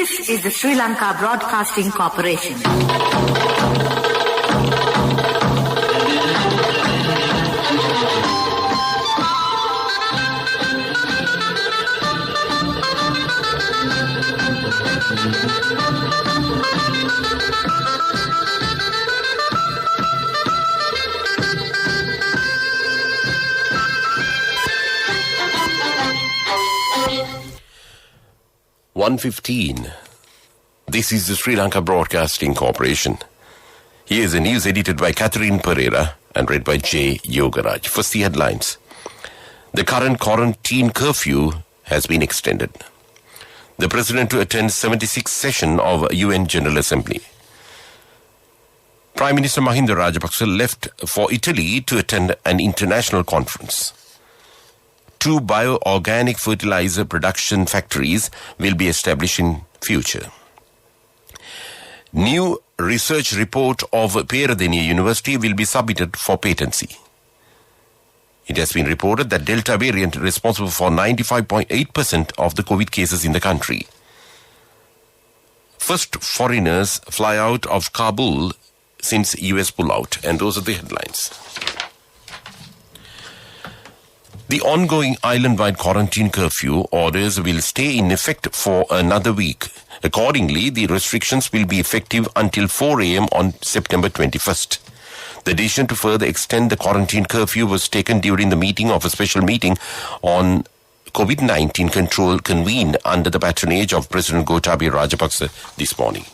This is the Sri Lanka Broadcasting Corporation. (1:15). This is the Sri Lanka Broadcasting Corporation. Here is the news edited by Catherine Pereira and read by J. Yogaraj. First, the headlines. The current quarantine curfew has been extended. The President to attend 76th session of UN General Assembly. Prime Minister Mahinda Rajapaksa left for Italy to attend an international conference. 2 bioorganic fertilizer production factories will be established in future. New research report of Peradeniya University will be submitted for patency. It has been reported that Delta variant is responsible for 95.8% of the COVID cases in the country. First foreigners fly out of Kabul since US pullout. And those are the headlines. The ongoing island-wide quarantine curfew orders will stay in effect for another week. Accordingly, the restrictions will be effective until 4 a.m. on September 21st. The decision to further extend the quarantine curfew was taken during the meeting of a special meeting on COVID-19 control convened under the patronage of President Gotabaya Rajapaksa this morning.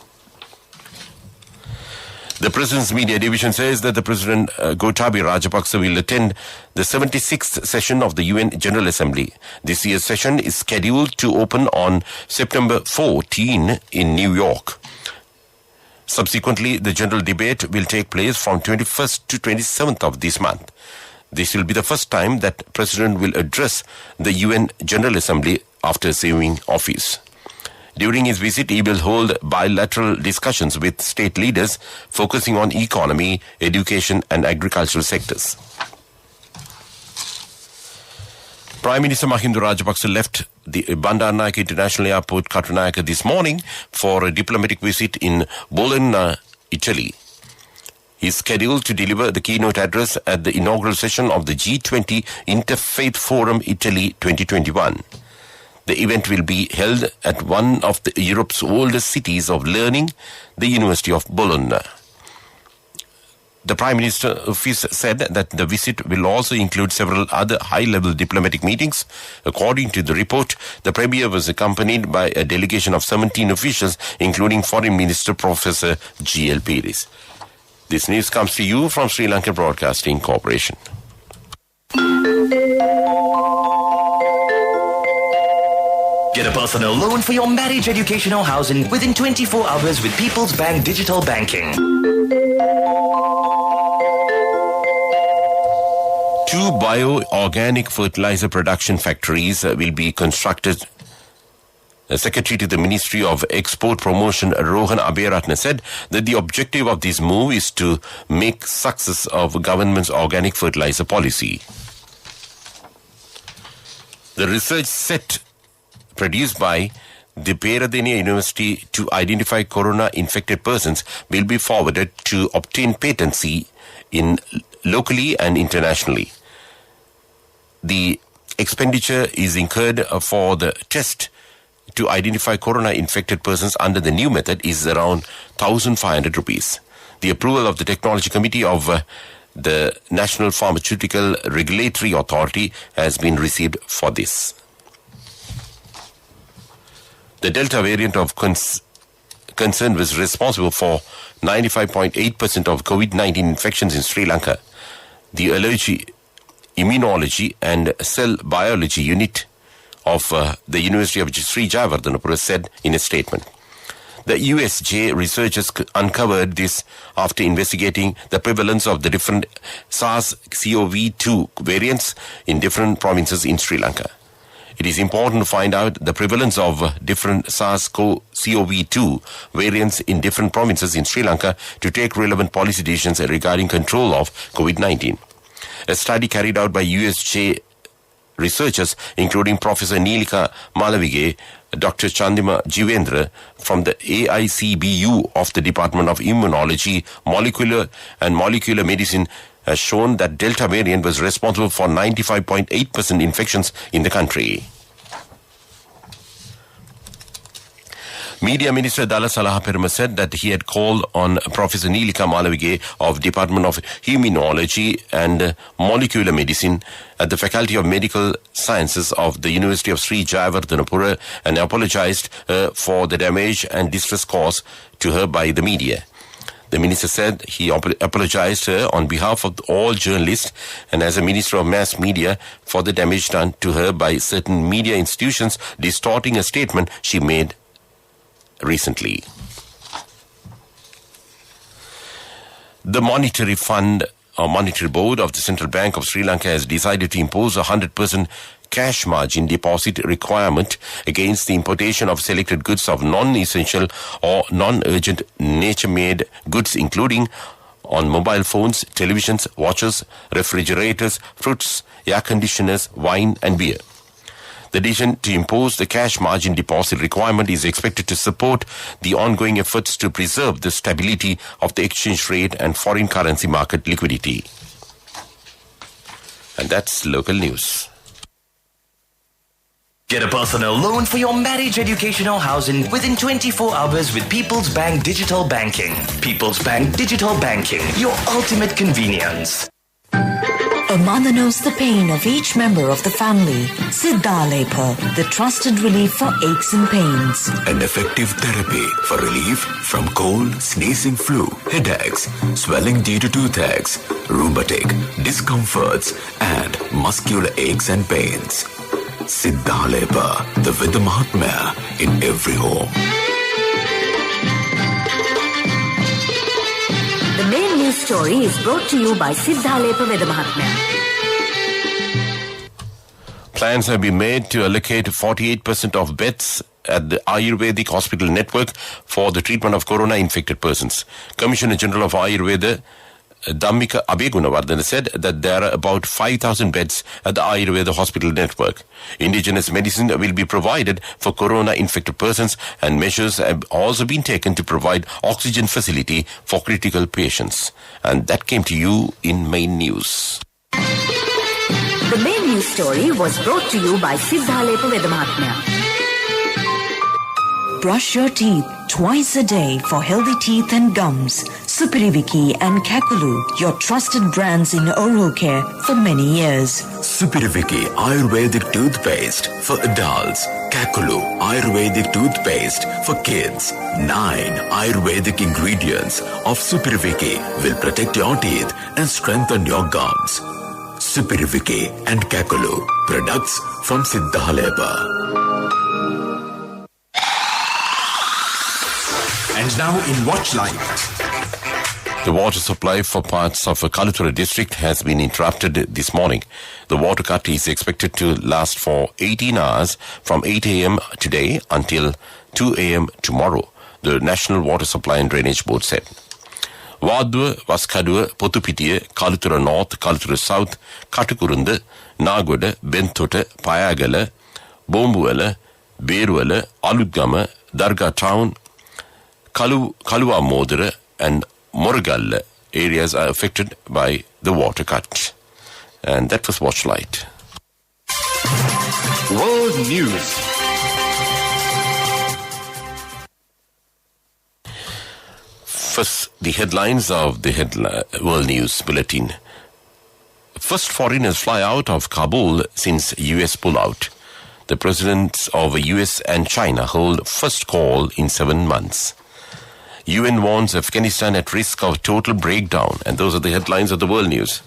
The President's Media Division says that the President Gotabaya Rajapaksa will attend the 76th session of the UN General Assembly. This year's session is scheduled to open on September 14 in New York. Subsequently, the general debate will take place from 21st to 27th of this month. This will be the first time that the President will address the UN General Assembly after assuming office. During his visit, he will hold bilateral discussions with state leaders focusing on economy, education and agricultural sectors. Prime Minister Mahinda Rajapaksa left the Bandaranaike International Airport, Katunayake, this morning for a diplomatic visit in Bologna, Italy. He is scheduled to deliver the keynote address at the inaugural session of the G20 Interfaith Forum Italy 2021. The event will be held at one of Europe's oldest cities of learning, the University of Bologna. The Prime Minister's office said that the visit will also include several other high-level diplomatic meetings. According to the report, the Premier was accompanied by a delegation of 17 officials, including Foreign Minister Professor G.L. Pires. This news comes to you from Sri Lanka Broadcasting Corporation. Get a personal loan for your marriage, education or housing within 24 hours with People's Bank Digital Banking. 2 bioorganic fertilizer production factories will be constructed. The Secretary to the Ministry of Export Promotion, Rohan Abeyaratne, said that the objective of this move is to make success of government's organic fertilizer policy. The research set produced by the Peradeniya University to identify corona-infected persons will be forwarded to obtain patency in locally and internationally. The expenditure is incurred for the test to identify corona-infected persons under the new method is around 1,500 rupees. The approval of the Technology Committee of the National Pharmaceutical Regulatory Authority has been received for this. The Delta variant of concern was responsible for 95.8% of COVID-19 infections in Sri Lanka. The Allergy, Immunology and Cell Biology Unit of the University of Sri Jayawardhanapura said in a statement. The USJ researchers uncovered this after investigating the prevalence of the different SARS-CoV-2 variants in different provinces in Sri Lanka. It is important to find out the prevalence of different SARS-CoV-2 variants in different provinces in Sri Lanka to take relevant policy decisions regarding control of COVID-19. A study carried out by USJ researchers, including Professor Neelika Malavige Dr. Chandima Jivendra from the AICBU of the Department of Immunology, Molecular Medicine has shown that Delta variant was responsible for 95.8% infections in the country. Media Minister Dala Salahaperuma said that he had called on Professor Neelika Malavige of Department of Immunology and Molecular Medicine at the Faculty of Medical Sciences of the University of Sri Jayawardhanapura and apologized for the damage and distress caused to her by the media. The minister said he apologized her on behalf of all journalists and as a minister of mass media for the damage done to her by certain media institutions distorting a statement she made recently. The Monetary Board of the Central Bank of Sri Lanka has decided to impose a 100% cash margin deposit requirement against the importation of selected goods of non-essential or non-urgent nature-made goods, including on mobile phones, televisions, watches, refrigerators, fruits, air conditioners, wine and beer. The decision to impose the cash margin deposit requirement is expected to support the ongoing efforts to preserve the stability of the exchange rate and foreign currency market liquidity. And that's local news. Get a personal loan for your marriage, education or housing within 24 hours with People's Bank Digital Banking. People's Bank Digital Banking, your ultimate convenience. A mother knows the pain of each member of the family. Siddhalepa, the trusted relief for aches and pains. An effective therapy for relief from cold, sneezing, flu, headaches, swelling due to toothaches, rheumatic, discomforts, and muscular aches and pains. Siddhalepa, the Vidya Mahatmya in every home. The main news story is brought to you by Siddhalepa Vidya Mahatmya. Plans have been made to allocate 48% of beds at the Ayurvedic hospital network for the treatment of corona-infected persons. Commissioner General of Ayurveda, Dhammika Abhegunawardena, said that there are about 5,000 beds at the Ayurveda hospital network. Indigenous medicine will be provided for corona-infected persons and measures have also been taken to provide oxygen facility for critical patients. And that came to you in main news. The main news story was brought to you by Siddhalepa Vidya Mahatmya. Brush your teeth twice a day for healthy teeth and gums. Supiriviki and Kakulu, your trusted brands in oral care for many years. Supiriviki Ayurvedic toothpaste for adults. Kakulu Ayurvedic toothpaste for kids. 9 Ayurvedic ingredients of Supiriviki will protect your teeth and strengthen your gums. Supiriviki and Kakulu, products from Siddhalepa. And now in Watch Light. The water supply for parts of Kaluthura district has been interrupted this morning. The water cut is expected to last for 18 hours from 8 a.m. today until 2 a.m. tomorrow, the National Water Supply and Drainage Board said. Wadwa, Vaskadwa, Potupitiya, Kaluthura North, Kaluthura South, Katukurunda, Nagoda, Bentota, Payagala, Bombuela, Beruela, Aludgama, Darga Town, Kaluwa Modera and Morgal areas are affected by the water cut. And that was Watchlight. World News. First, the headlines of the World News Bulletin. First foreigners fly out of Kabul since US pullout. The presidents of US and China hold first call in 7 months. UN warns Afghanistan at risk of total breakdown. And those are the headlines of the World News.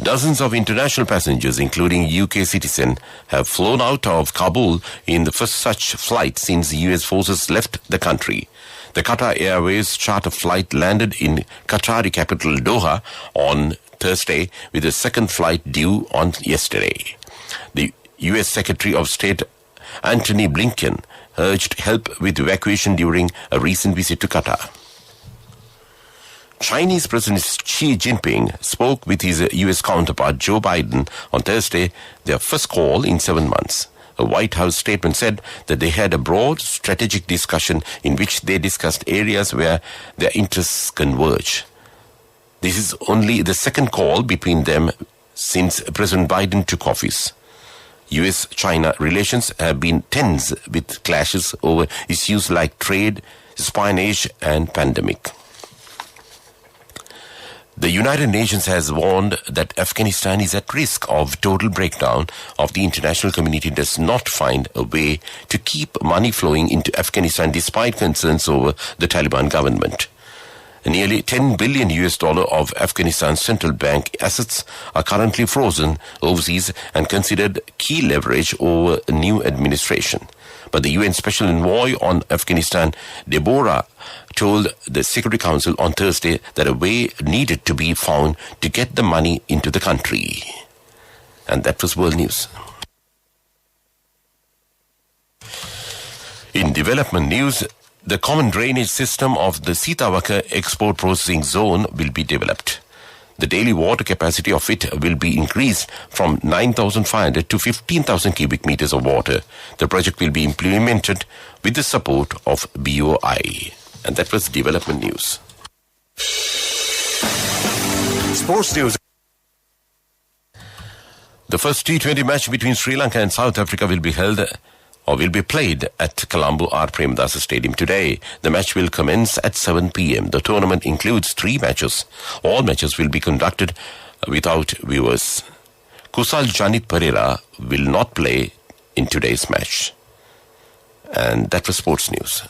Dozens of international passengers, including UK citizens, have flown out of Kabul in the first such flight since the US forces left the country. The Qatar Airways charter flight landed in Qatari capital Doha on Thursday, with the second flight due on yesterday. The US Secretary of State Antony Blinken urged help with evacuation during a recent visit to Qatar. Chinese President Xi Jinping spoke with his US counterpart Joe Biden on Thursday, their first call in 7 months. A White House statement said that they had a broad strategic discussion in which they discussed areas where their interests converge. This is only the second call between them since President Biden took office. US-China relations have been tense with clashes over issues like trade, espionage and pandemic. The United Nations has warned that Afghanistan is at risk of total breakdown if the international community does not find a way to keep money flowing into Afghanistan despite concerns over the Taliban government. Nearly $10 billion of Afghanistan's central bank assets are currently frozen overseas and considered key leverage over a new administration. But the UN Special Envoy on Afghanistan, Deborah, told the Security Council on Thursday that a way needed to be found to get the money into the country. And that was World News. In development news, the common drainage system of the Sitawaka Export Processing Zone will be developed. The daily water capacity of it will be increased from 9,500 to 15,000 cubic meters of water. The project will be implemented with the support of BOI. And that was development news. Sports news. The first T20 match between Sri Lanka and South Africa will be played at Colombo R. Premadasa Stadium today. The match will commence at 7 p.m. The tournament includes 3 matches. All matches will be conducted without viewers. Kusal Janit Pereira will not play in today's match. And that was sports news.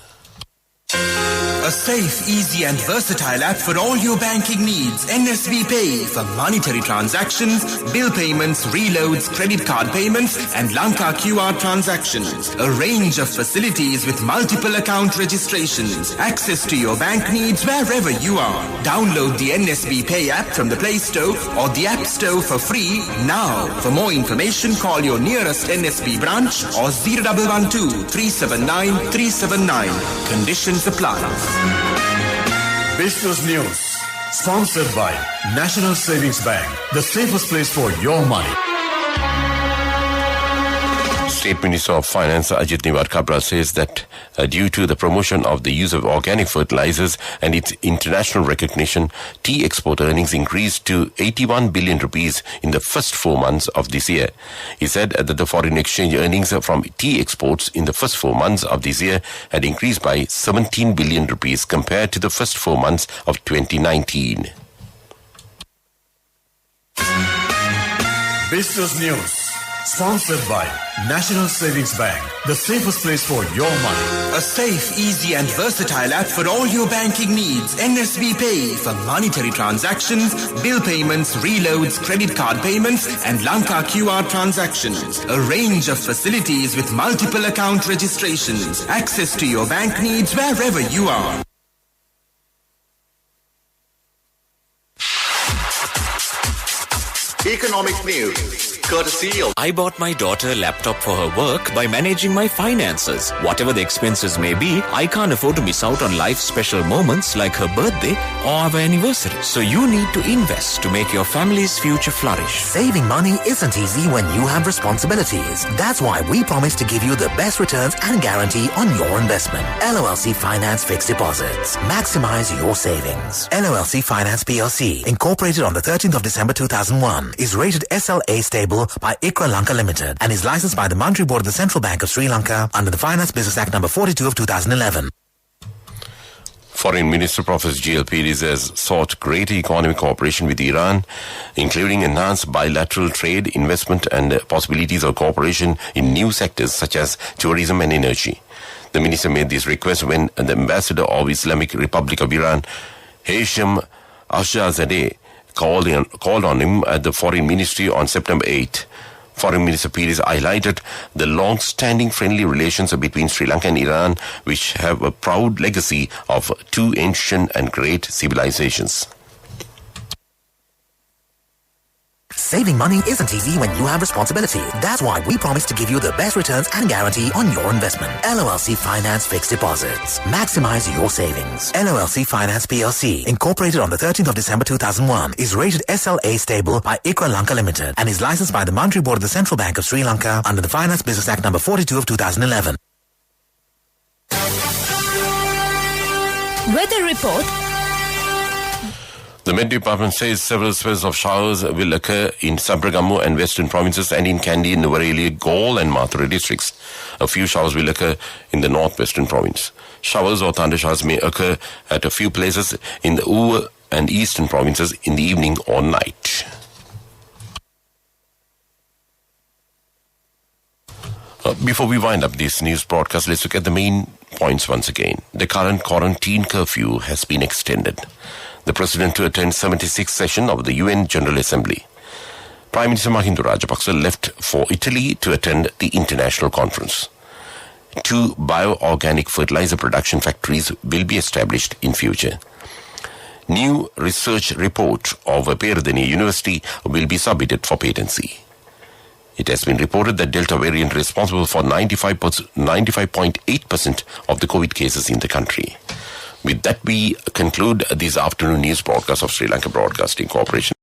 A safe, easy and versatile app for all your banking needs. NSB Pay for monetary transactions, bill payments, reloads, credit card payments and Lanka QR transactions. A range of facilities with multiple account registrations. Access to your bank needs wherever you are. Download the NSB Pay app from the Play Store or the App Store for free now. For more information, call your nearest NSB branch or 0112 379 379. Conditions apply. Business News, sponsored by National Savings Bank, the safest place for your money. State Minister of Finance Ajit Niwar Kabra says that due to the promotion of the use of organic fertilizers and its international recognition, tea export earnings increased to 81 billion rupees in the first 4 months of this year. He said that the foreign exchange earnings from tea exports in the first 4 months of this year had increased by 17 billion rupees compared to the first 4 months of 2019. Business News, sponsored by National Savings Bank, the safest place for your money. A safe, easy and versatile app for all your banking needs. NSB Pay for monetary transactions, bill payments, reloads, credit card payments and Lanka QR transactions. A range of facilities with multiple account registrations. Access to your bank needs wherever you are. Economic news, courtesy of... I bought my daughter a laptop for her work by managing my finances. Whatever the expenses may be, I can't afford to miss out on life's special moments like her birthday or our anniversary. So you need to invest to make your family's future flourish. Saving money isn't easy when you have responsibilities. That's why we promise to give you the best returns and guarantee on your investment. LOLC Finance Fixed Deposits. Maximize your savings. LOLC Finance PLC, incorporated on the 13th of December 2001, is rated SLA stable by ICRA Lanka Limited and is licensed by the Monetary Board of the Central Bank of Sri Lanka under the Finance Business Act number 42 of 2011. Foreign Minister Professor G.L. Pires has sought greater economic cooperation with Iran, including enhanced bilateral trade, investment and possibilities of cooperation in new sectors such as tourism and energy. The minister made this request when the ambassador of Islamic Republic of Iran, Hashim Ashazadeh, called on him at the Foreign Ministry on September 8. Foreign Minister Pires highlighted the long-standing friendly relations between Sri Lanka and Iran, which have a proud legacy of two ancient and great civilizations. Saving money isn't easy when you have responsibility. That's why we promise to give you the best returns and guarantee on your investment. LOLC Finance Fixed Deposits. Maximize your savings. LOLC Finance PLC, incorporated on the 13th of December 2001, is rated SLA stable by ICRA Lanka Limited and is licensed by the Monetary Board of the Central Bank of Sri Lanka under the Finance Business Act number 42 of 2011. Weather report. The Met Department says several spells of showers will occur in Sabragamu and Western provinces and in Kandy, Nuwara, Galle and Mathura districts. A few showers will occur in the northwestern province. Showers or thunder showers may occur at a few places in the Uva and eastern provinces in the evening or night. Before we wind up this news broadcast, let's look at the main points once again. The current quarantine curfew has been extended. The President to attend 76th session of the UN General Assembly. Prime Minister Mahinda Rajapaksa left for Italy to attend the international conference. 2 bioorganic fertilizer production factories will be established in future. New research report of Peradeniya University will be submitted for patency. It has been reported that Delta variant responsible for 95.8% of the COVID cases in the country. With that, we conclude this afternoon news broadcast of Sri Lanka Broadcasting Corporation.